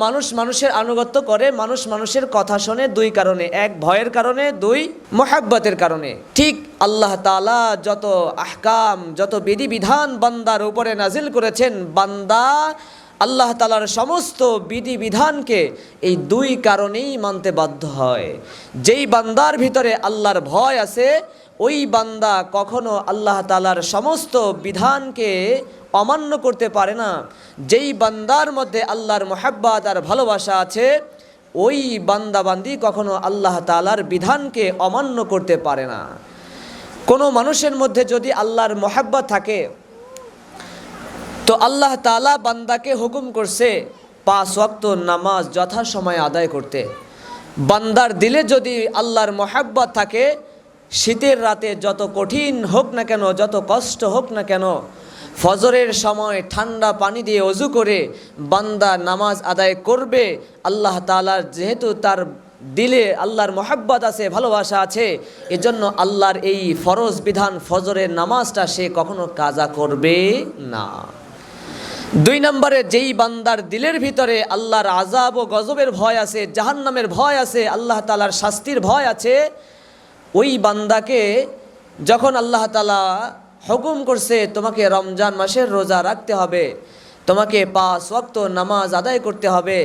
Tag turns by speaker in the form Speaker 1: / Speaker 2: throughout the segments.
Speaker 1: মানুষ মানুষের আনুগত্য করে, মানুষ মানুষের কথা শোনে দুই কারণে, এক ভয়ের কারণে, দুই মুহাব্বতের কারণে। ঠিক আল্লাহ তাআলা যত আহকাম, যত বিধিবিধান বান্দার উপরে নাজিল করেছেন, বান্দা আল্লাহ তাআলার সমস্ত বিধিবিধানকে এই দুই কারণেই মানতে বাধ্য হয়। যেই বান্দার ভিতরে আল্লাহর ভয় আছে, ওই বান্দা কখনো আল্লাহ তাআলার সমস্ত বিধানকে অমান্য করতে পারে না। যেই বান্দার মধ্যে আল্লাহর মুহাব্বত আর ভালোবাসা আছে, ওই বান্দাবান্দি কখনো আল্লাহ তাআলার বিধানকে অমান্য করতে পারে না। কোনো মানুষের মধ্যে যদি আল্লাহর মুহাব্বত থাকে, তো আল্লাহ তাআলা বান্দাকে হুকুম করছে 5 ওয়াক্ত নামাজ যথাসময়ে আদায় করতে। বান্দার দিলে যদি আল্লাহর মুহাব্বত থাকে, শীতের রাতে যত কঠিন হোক না কেন, যত কষ্ট হোক না কেন, ফজরের সময় ঠান্ডা পানি দিয়ে ওযু করে বান্দা নামাজ আদায় করবে। আল্লাহ তাআলার যেহেতু তার দিলে আল্লাহর মুহাব্বত আছে, ভালোবাসা আছে, এজন্য আল্লাহর এই ফরজ বিধান ফজরের নামাজটা সে কখনো কাজা করবে না। 2 নম্বরে, যেই বান্দার দিলের ভিতরে আল্লাহর আযাব ও গজবের ভয় আছে, জাহান্নামের ভয় আছে, আল্লাহ তাআলার শাস্তির ভয় আছে, ওই বান্দাকে যখন আল্লাহ তাআলা হুকুম করছে তোমাকে রমজান মাসের রোজা রাখতে হবে, তোমাকে 5 ওয়াক্ত নামাজ আদায় করতে হবে,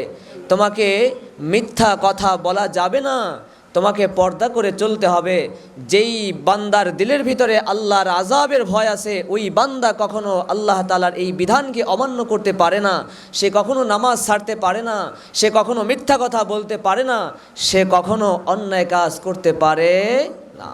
Speaker 1: তোমাকে মিথ্যা কথা বলা যাবে না, তোমাকে পর্দা করে চলতে হবে, যেই বান্দার দিলের ভিতরে আল্লাহর আযাবের ভয় আছে, ওই বান্দা কখনো আল্লাহ তাআলার এই বিধানকে অমান্য করতে পারে না। সে কখনো নামাজ ছাড়তে পারে না, সে কখনো মিথ্যা কথা বলতে পারে না, সে কখনো অন্যায় কাজ করতে পারে না।